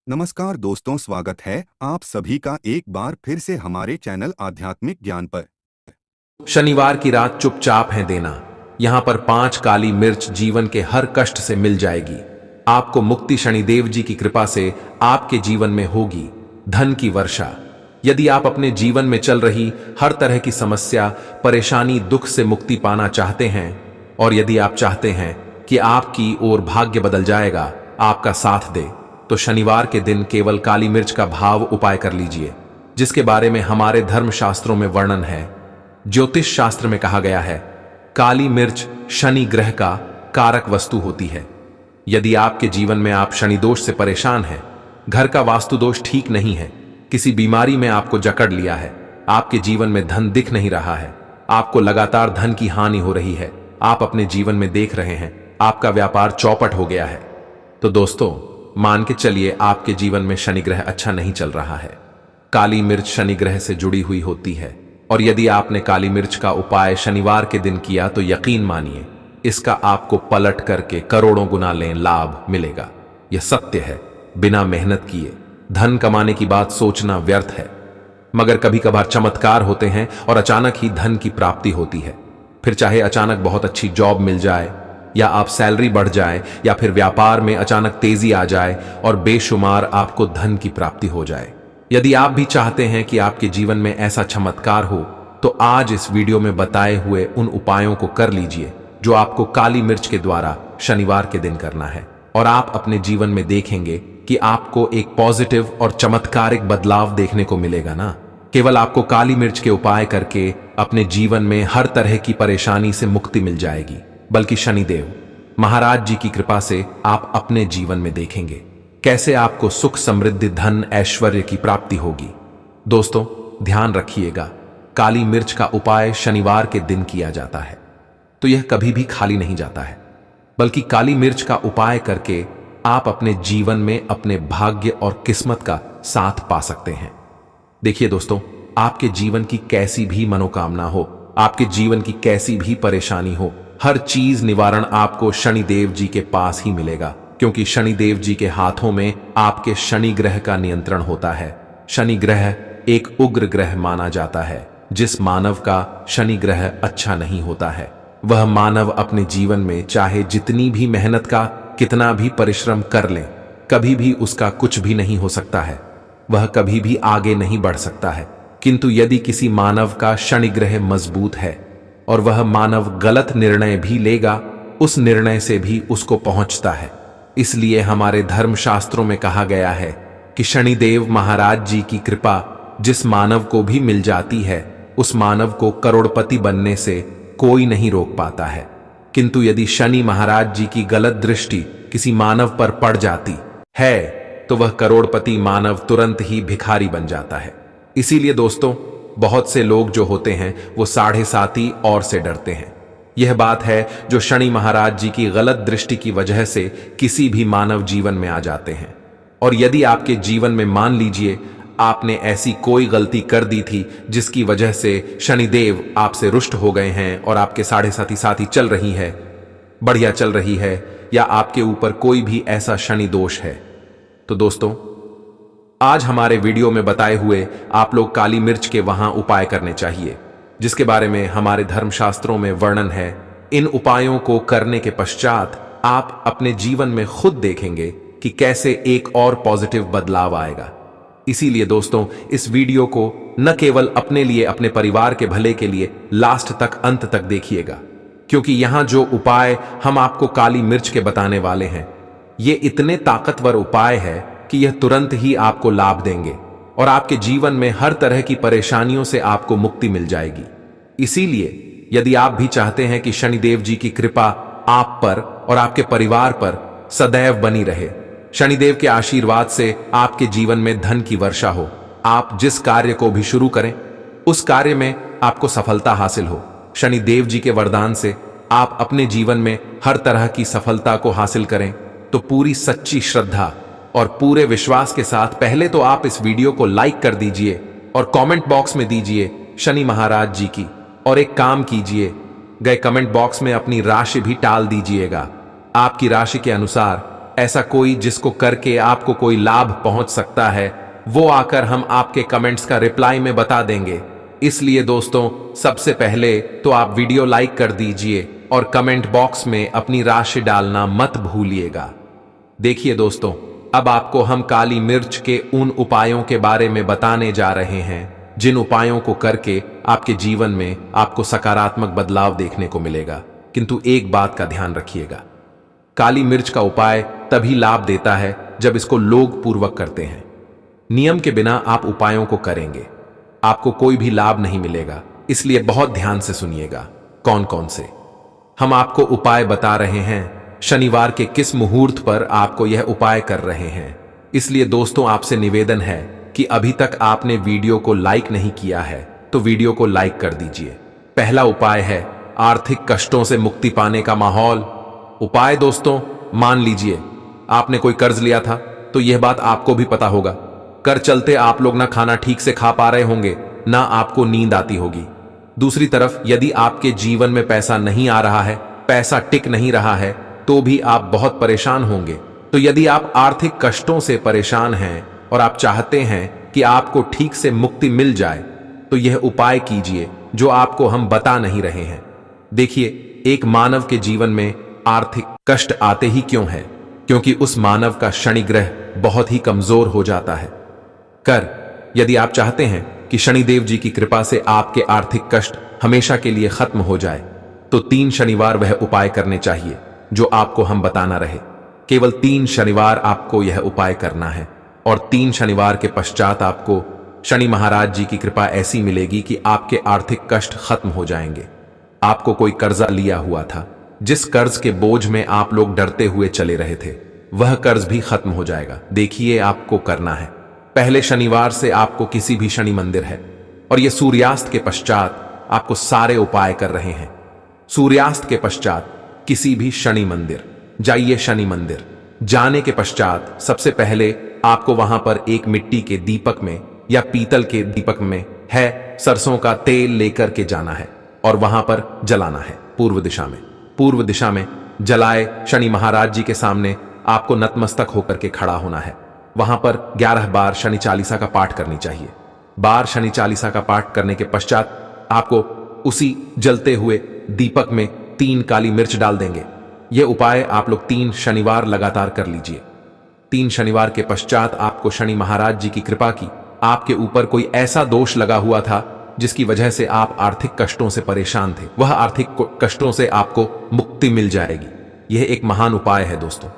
नमस्कार दोस्तों, स्वागत है आप सभी का एक बार फिर से हमारे चैनल आध्यात्मिक ज्ञान पर। शनिवार की रात चुपचाप है देना। यहां पर 5 काली मिर्च जीवन के हर कष्ट से मिल जाएगी। आपको मुक्ति शनिदेव जी की कृपा से आपके जीवन में होगी धन की वर्षा। यदि आप अपने जीवन में चल रही हर तरह की समस्या, परेशानी, दुख से मुक्ति पाना चाहते हैं, और यदि आप चाहते हैं कि आपकी ओर भाग्य बदल जाएगा, आपका साथ दे, तो शनिवार के दिन केवल काली मिर्च का भाव उपाय कर लीजिए, जिसके बारे में हमारे धर्मशास्त्रों में वर्णन है। ज्योतिष शास्त्र में कहा गया है, काली मिर्च शनि ग्रह का कारक वस्तु होती है। यदि आपके जीवन में आप शनि दोष से परेशान हैं, घर का वास्तु दोष ठीक नहीं है, किसी बीमारी में आपको जकड़ लिया है, आपके जीवन में धन दिख नहीं रहा है, आपको लगातार धन की हानि हो रही है, आप अपने जीवन में देख रहे हैं आपका व्यापार चौपट हो गया है, तो दोस्तों मान के चलिए आपके जीवन में शनि ग्रह अच्छा नहीं चल रहा है। काली मिर्च शनि ग्रह से जुड़ी हुई होती है, और यदि आपने काली मिर्च का उपाय शनिवार के दिन किया तो यकीन मानिए इसका आपको पलट करके करोड़ों गुना लाभ मिलेगा। यह सत्य है। बिना मेहनत किए धन कमाने की बात सोचना व्यर्थ है, मगर कभी कभार चमत्कार होते हैं और अचानक ही धन की प्राप्ति होती है। फिर चाहे अचानक बहुत अच्छी जॉब मिल जाए, या आप सैलरी बढ़ जाए, या फिर व्यापार में अचानक तेजी आ जाए और बेशुमार आपको धन की प्राप्ति हो जाए। यदि आप भी चाहते हैं कि आपके जीवन में ऐसा चमत्कार हो, तो आज इस वीडियो में बताए हुए उन उपायों को कर लीजिए जो आपको काली मिर्च के द्वारा शनिवार के दिन करना है, और आप अपने जीवन में देखेंगे कि आपको एक पॉजिटिव और चमत्कारिक बदलाव देखने को मिलेगा ना। केवल आपको काली मिर्च के उपाय करके अपने जीवन में हर तरह की परेशानी से मुक्ति मिल जाएगी, बल्कि शनिदेव महाराज जी की कृपा से आप अपने जीवन में देखेंगे कैसे आपको सुख, समृद्धि, धन, ऐश्वर्य की प्राप्ति होगी। दोस्तों ध्यान रखिएगा, काली मिर्च का उपाय शनिवार के दिन किया जाता है, तो यह कभी भी खाली नहीं जाता है, बल्कि काली मिर्च का उपाय करके आप अपने जीवन में अपने भाग्य और किस्मत का साथ पा सकते हैं। देखिए दोस्तों, आपके जीवन की कैसी भी मनोकामना हो, आपके जीवन की कैसी भी परेशानी हो, हर चीज निवारण आपको शनिदेव जी के पास ही मिलेगा, क्योंकि शनिदेव जी के हाथों में आपके शनि ग्रह का नियंत्रण होता है। शनि ग्रह एक उग्र ग्रह माना जाता है। जिस मानव का शनि ग्रह अच्छा नहीं होता है, वह मानव अपने जीवन में चाहे जितनी भी मेहनत का कितना भी परिश्रम कर ले, कभी भी उसका कुछ भी नहीं हो सकता है, वह कभी भी आगे नहीं बढ़ सकता है। किंतु यदि किसी मानव का शनि ग्रह मजबूत है और वह मानव गलत निर्णय भी लेगा, उस निर्णय से भी उसको पहुंचता है। इसलिए हमारे धर्मशास्त्रों में कहा गया है कि शनिदेव महाराज जी की कृपा जिस मानव को भी मिल जाती है, उस मानव को करोड़पति बनने से कोई नहीं रोक पाता है। किंतु यदि शनि महाराज जी की गलत दृष्टि किसी मानव पर पड़ जाती है, तो वह करोड़पति मानव तुरंत ही भिखारी बन जाता है। इसीलिए दोस्तों, बहुत से लोग जो होते हैं वो 7.5 और से डरते हैं। यह बात है जो शनि महाराज जी की गलत दृष्टि की वजह से किसी भी मानव जीवन में आ जाते हैं। और यदि आपके जीवन में मान लीजिए आपने ऐसी कोई गलती कर दी थी जिसकी वजह से शनिदेव आपसे रुष्ट हो गए हैं और आपके 7.5 चल रही है, बढ़िया चल रही है, या आपके ऊपर कोई भी ऐसा शनि दोष है, तो दोस्तों आज हमारे वीडियो में बताए हुए आप लोग काली मिर्च के वहां उपाय करने चाहिए, जिसके बारे में हमारे धर्मशास्त्रों में वर्णन है। इन उपायों को करने के पश्चात आप अपने जीवन में खुद देखेंगे कि कैसे एक और पॉजिटिव बदलाव आएगा। इसीलिए दोस्तों इस वीडियो को न केवल अपने लिए, अपने परिवार के भले के लिए लास्ट तक, अंत तक देखिएगा, क्योंकि यहां जो उपाय हम आपको काली मिर्च के बताने वाले हैं, ये इतने ताकतवर उपाय है कि यह तुरंत ही आपको लाभ देंगे और आपके जीवन में हर तरह की परेशानियों से आपको मुक्ति मिल जाएगी। इसीलिए यदि आप भी चाहते हैं कि शनिदेव जी की कृपा आप पर और आपके परिवार पर सदैव बनी रहे, शनिदेव के आशीर्वाद से आपके जीवन में धन की वर्षा हो, आप जिस कार्य को भी शुरू करें उस कार्य में आपको सफलता हासिल हो, शनिदेव जी के वरदान से आप अपने जीवन में हर तरह की सफलता को हासिल करें, तो पूरी सच्ची श्रद्धा और पूरे विश्वास के साथ पहले तो आप इस वीडियो को लाइक कर दीजिए और कमेंट बॉक्स में दीजिए शनि महाराज जी की, और एक काम कीजिए, गए कमेंट बॉक्स में अपनी राशि भी टाल दीजिएगा। आपकी राशि के अनुसार ऐसा कोई जिसको करके आपको कोई लाभ पहुंच सकता है, वो आकर हम आपके कमेंट्स का रिप्लाई में बता देंगे। इसलिए दोस्तों, सबसे पहले तो आप वीडियो लाइक कर दीजिए और कमेंट बॉक्स में अपनी राशि डालना मत भूलिएगा। देखिए दोस्तों, अब आपको हम काली मिर्च के उन उपायों के बारे में बताने जा रहे हैं जिन उपायों को करके आपके जीवन में आपको सकारात्मक बदलाव देखने को मिलेगा। किंतु एक बात का ध्यान रखिएगा, काली मिर्च का उपाय तभी लाभ देता है जब इसको लोग पूर्वक करते हैं। नियम के बिना आप उपायों को करेंगे, आपको कोई भी लाभ नहीं मिलेगा। इसलिए बहुत ध्यान से सुनिएगा कौन कौन से हम आपको उपाय बता रहे हैं, शनिवार के किस मुहूर्त पर आपको यह उपाय कर रहे हैं। इसलिए दोस्तों, आपसे निवेदन है कि अभी तक आपने वीडियो को लाइक नहीं किया है तो वीडियो को लाइक कर दीजिए। पहला उपाय है आर्थिक कष्टों से मुक्ति पाने का माहौल। उपाय दोस्तों, मान लीजिए आपने कोई कर्ज लिया था, तो यह बात आपको भी पता होगा। कर चलते आप लोग ना खाना ठीक से खा पा रहे होंगे, ना आपको नींद आती होगी। दूसरी तरफ यदि आपके जीवन में पैसा नहीं आ रहा है, पैसा टिक नहीं रहा है, तो भी आप बहुत परेशान होंगे। तो यदि आप आर्थिक कष्टों से परेशान हैं और आप चाहते हैं कि आपको ठीक से मुक्ति मिल जाए, तो यह उपाय कीजिए जो आपको हम बता नहीं रहे हैं। देखिए, एक मानव के जीवन में आर्थिक कष्ट आते ही क्यों है? क्योंकि उस मानव का शनि ग्रह बहुत ही कमजोर हो जाता है। यदि आप चाहते हैं कि शनिदेव जी की कृपा से आपके आर्थिक कष्ट हमेशा के लिए खत्म हो जाए, तो 3 शनिवार वह उपाय करने चाहिए जो आपको हम बताना रहे। केवल 3 शनिवार आपको यह उपाय करना है और 3 शनिवार के पश्चात आपको शनि महाराज जी की कृपा ऐसी मिलेगी कि आपके आर्थिक कष्ट खत्म हो जाएंगे। आपको कोई कर्जा लिया हुआ था, जिस कर्ज के बोझ में आप लोग डरते हुए चले रहे थे, वह कर्ज भी खत्म हो जाएगा। देखिए, आपको करना है, पहले शनिवार से आपको किसी भी शनि मंदिर है और यह सूर्यास्त के पश्चात आपको सारे उपाय कर रहे हैं। सूर्यास्त के पश्चात किसी भी शनि मंदिर जाइए। शनि मंदिर जाने के पश्चात सबसे पहले आपको वहां पर एक मिट्टी के दीपक में या पीतल के दीपक में है सरसों का तेल लेकर के जाना है और वहां पर जलाना है पूर्व दिशा में। पूर्व दिशा में जलाए शनि महाराज जी के सामने आपको नतमस्तक होकर के खड़ा होना है। वहां पर 11 बार शनि चालीसा का पाठ करनी चाहिए। बार शनि चालीसा का पाठ करने के पश्चात आपको उसी जलते हुए दीपक में 3 काली मिर्च डाल देंगे। यह उपाय आप लोग 3 शनिवार लगातार कर लीजिए। 3 शनिवार के पश्चात आपको शनि महाराज जी की कृपा की आपके ऊपर कोई ऐसा दोष लगा हुआ था जिसकी वजह से आप आर्थिक कष्टों से परेशान थे, वह आर्थिक कष्टों से आपको मुक्ति मिल जाएगी। यह एक महान उपाय है दोस्तों,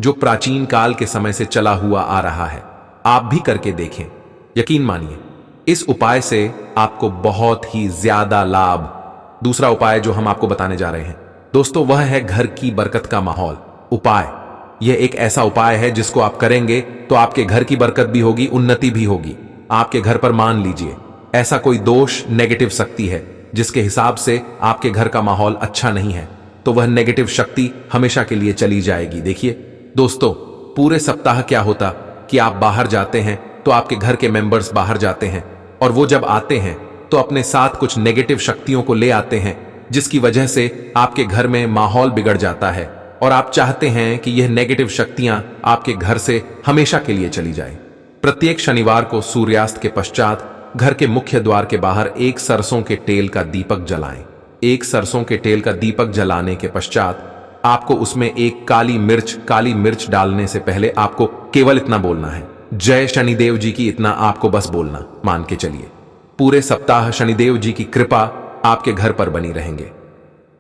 जो प्राचीन काल के समय से चला हुआ आ रहा है। आप भी करके देखें, यकीन मानिए इस उपाय से आपको बहुत ही ज्यादा लाभ। दूसरा उपाय जो हम आपको बताने जा रहे हैं दोस्तों, वह है घर की बरकत का माहौल उपाय। यह एक ऐसा उपाय है जिसको आप करेंगे तो आपके घर की बरकत भी होगी, उन्नति भी होगी। आपके घर पर मान लीजिए ऐसा कोई दोष, नेगेटिव शक्ति है जिसके हिसाब से आपके घर का माहौल अच्छा नहीं है, तो वह नेगेटिव शक्ति हमेशा के लिए चली जाएगी। देखिए दोस्तों, पूरे सप्ताह क्या होता कि आप बाहर जाते हैं तो आपके घर के मेंबर्स बाहर जाते हैं और वो जब आते हैं तो अपने साथ कुछ नेगेटिव शक्तियों को ले आते हैं, जिसकी वजह से आपके घर में माहौल बिगड़ जाता है और आप चाहते हैं कि यह नेगेटिव शक्तियां आपके घर से हमेशा के लिए चली जाएं। प्रत्येक शनिवार को सूर्यास्त के पश्चात घर के मुख्य द्वार के बाहर एक सरसों के तेल का दीपक जलाएं। एक सरसों के तेल का दीपक जलाने के पश्चात आपको उसमें एक काली मिर्च डालने से पहले आपको केवल इतना बोलना है, जय शनिदेव जी की। इतना आपको बस बोलना, मान के चलिए पूरे सप्ताह शनिदेव जी की कृपा आपके घर पर बनी रहेंगे।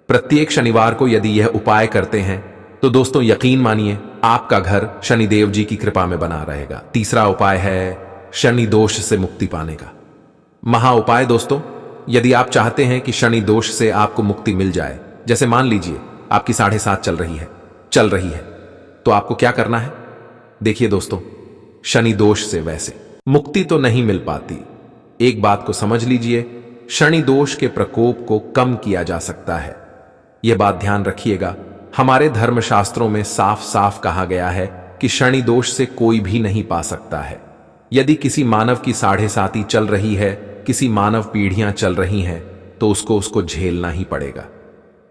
प्रत्येक शनिवार को यदि यह उपाय करते हैं तो दोस्तों यकीन मानिए आपका घर शनिदेव जी की कृपा में बना रहेगा। तीसरा उपाय है शनि दोष से मुक्ति पाने का महा उपाय। दोस्तों, यदि आप चाहते हैं कि शनि दोष से आपको मुक्ति मिल जाए, जैसे मान लीजिए आपकी 7.5 चल रही है, तो आपको क्या करना है? देखिए दोस्तों, शनि दोष से वैसे मुक्ति तो नहीं मिल पाती। एक बात को समझ लीजिए, शनि दोष के प्रकोप को कम किया जा सकता है। यह बात ध्यान रखिएगा, हमारे धर्मशास्त्रों में साफ साफ कहा गया है कि शनि दोष से कोई भी नहीं पा सकता है। यदि किसी मानव की 7.5 चल रही है, किसी मानव पीढ़ियां चल रही हैं, तो उसको झेलना ही पड़ेगा।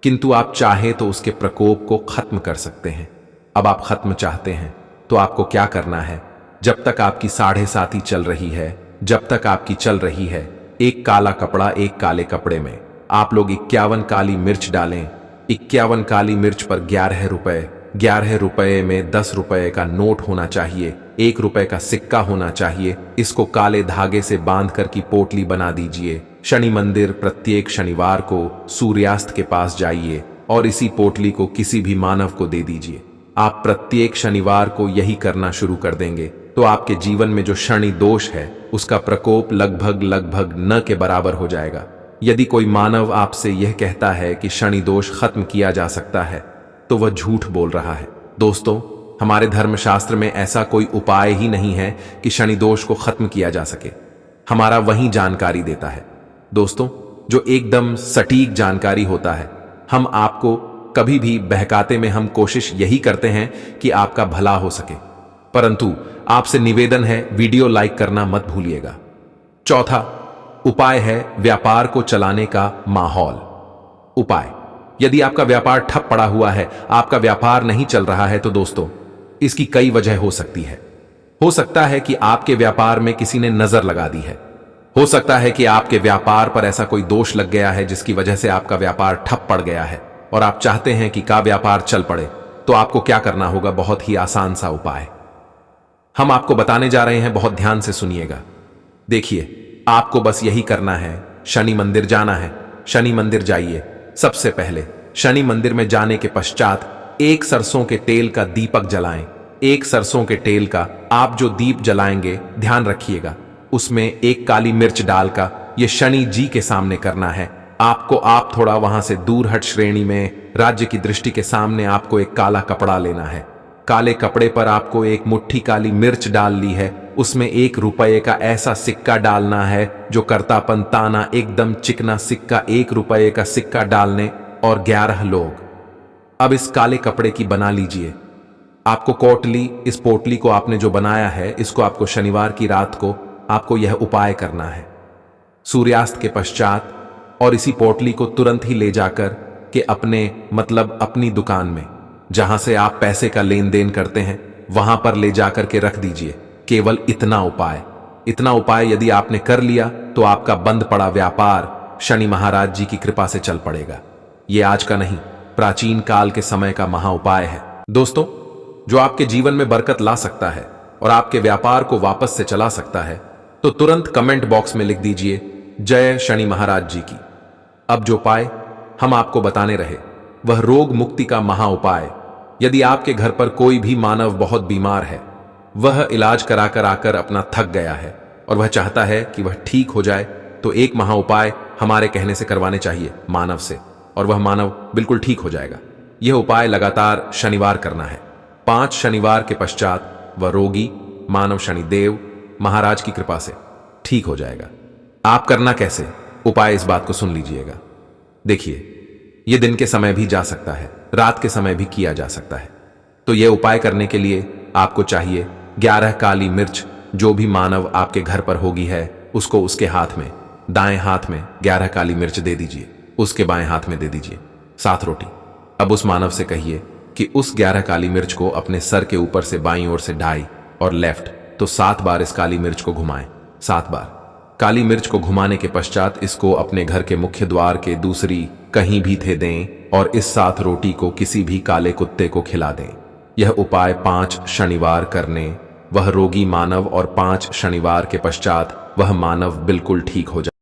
किंतु आप चाहे तो उसके प्रकोप को खत्म कर सकते हैं। अब आप खत्म चाहते हैं तो आपको क्या करना है? जब तक आपकी 7.5 चल रही है, जब तक आपकी चल रही है, एक काला कपड़ा एक काले कपड़े में आप लोग 51 काली मिर्च डालें। 51 काली मिर्च पर 11 रुपए, 11 रुपए में 10 रुपए का नोट होना चाहिए, 1 रुपए का सिक्का होना चाहिए। इसको काले धागे से बांधकर की पोटली बना दीजिए। शनि मंदिर प्रत्येक शनिवार को सूर्यास्त के पास जाइए और इसी पोटली को किसी भी मानव को दे दीजिए। आप प्रत्येक शनिवार को यही करना शुरू कर देंगे तो आपके जीवन में जो शनि दोष है उसका प्रकोप लगभग न के बराबर हो जाएगा। यदि कोई मानव आपसे यह कहता है कि शनि दोष खत्म किया जा सकता है तो वह झूठ बोल रहा है। दोस्तों, हमारे धर्मशास्त्र में ऐसा कोई उपाय ही नहीं है कि शनि दोष को खत्म किया जा सके। हमारा वही जानकारी देता है दोस्तों, जो एकदम सटीक जानकारी होता है। हम आपको कभी भी बहकाते में हम कोशिश यही करते हैं कि आपका भला हो सके, परंतु आपसे निवेदन है वीडियो लाइक करना मत भूलिएगा। चौथा उपाय है व्यापार को चलाने का माहौल। उपाय, यदि आपका व्यापार ठप पड़ा हुआ है, आपका व्यापार नहीं चल रहा है तो दोस्तों इसकी कई वजह हो सकती है। हो सकता है कि आपके व्यापार में किसी ने नजर लगा दी है। हो सकता है कि आपके व्यापार पर ऐसा कोई दोष लग गया है जिसकी वजह से आपका व्यापार ठप पड़ गया है और आप चाहते हैं कि का व्यापार चल पड़े। तो आपको क्या करना होगा? बहुत ही आसान सा उपाय हम आपको बताने जा रहे हैं, बहुत ध्यान से सुनिएगा। देखिए, आपको बस यही करना है, शनि मंदिर जाना है। शनि मंदिर जाइए। सबसे पहले शनि मंदिर में जाने के पश्चात एक सरसों के तेल का दीपक जलाएं। एक सरसों के तेल का आप जो दीप जलाएंगे, ध्यान रखिएगा उसमें एक काली मिर्च डालकर ये शनि जी के सामने करना है। आपको आप थोड़ा वहां से दूर हट श्रेणी में राज्य की दृष्टि के सामने आपको एक काला कपड़ा लेना है। काले कपड़े पर आपको एक मुट्ठी काली मिर्च डाल ली है, उसमें 1 रुपये का ऐसा सिक्का डालना है जो करतापन ताना एकदम चिकना सिक्का, 1 रुपये का सिक्का डालने और 11 लोग। अब इस काले कपड़े की बना लीजिए। आपको कोटली, इस पोटली को आपने जो बनाया है, इसको आपको शनिवार की रात को आपको यह उपाय करना है। सूर्यास्त के पश्चात और इसी पोटली को तुरंत ही ले जाकर के अपनी दुकान में जहां से आप पैसे का लेन देन करते हैं वहां पर ले जाकर के रख दीजिए। केवल इतना उपाय यदि आपने कर लिया तो आपका बंद पड़ा व्यापार शनि महाराज जी की कृपा से चल पड़ेगा। यह आज का नहीं, प्राचीन काल के समय का महा उपाय है दोस्तों, जो आपके जीवन में बरकत ला सकता है और आपके व्यापार को वापस से चला सकता है। तो तुरंत कमेंट बॉक्स में लिख दीजिए जय शनि महाराज जी की। अब जो उपाय हम आपको बताने रहे वह रोग मुक्ति का महा उपाय। यदि आपके घर पर कोई भी मानव बहुत बीमार है, वह इलाज कराकर आकर अपना थक गया है और वह चाहता है कि वह ठीक हो जाए, तो एक महा उपाय हमारे कहने से करवाने चाहिए मानव से, और वह मानव बिल्कुल ठीक हो जाएगा। यह उपाय लगातार शनिवार करना है। 5 शनिवार के पश्चात वह रोगी मानव शनिदेव महाराज की कृपा से ठीक हो जाएगा। आप करना कैसे? उपाय इस बात को सुन लीजिएगा। देखिए, यह दिन के समय भी जा सकता है, रात के समय भी किया जा सकता है। तो यह उपाय करने के लिए आपको चाहिए 11 काली मिर्च। जो भी मानव आपके घर पर होगी है उसको उसके हाथ में, दाएं हाथ में 11 काली मिर्च दे दीजिए, उसके बाएं हाथ में दे दीजिए 7 रोटी। अब उस मानव से कहिए कि उस 11 काली मिर्च को अपने सर के ऊपर से बाईं ओर से ढाई और लेफ्ट तो 7 बार इस काली मिर्च को घुमाएं। 7 बार काली मिर्च को घुमाने के पश्चात इसको अपने घर के मुख्य द्वार के दूसरी कहीं भी थे दें और इस 7 रोटी को किसी भी काले कुत्ते को खिला दें। यह उपाय 5 शनिवार करने वह रोगी मानव और 5 शनिवार के पश्चात वह मानव बिल्कुल ठीक हो जाए।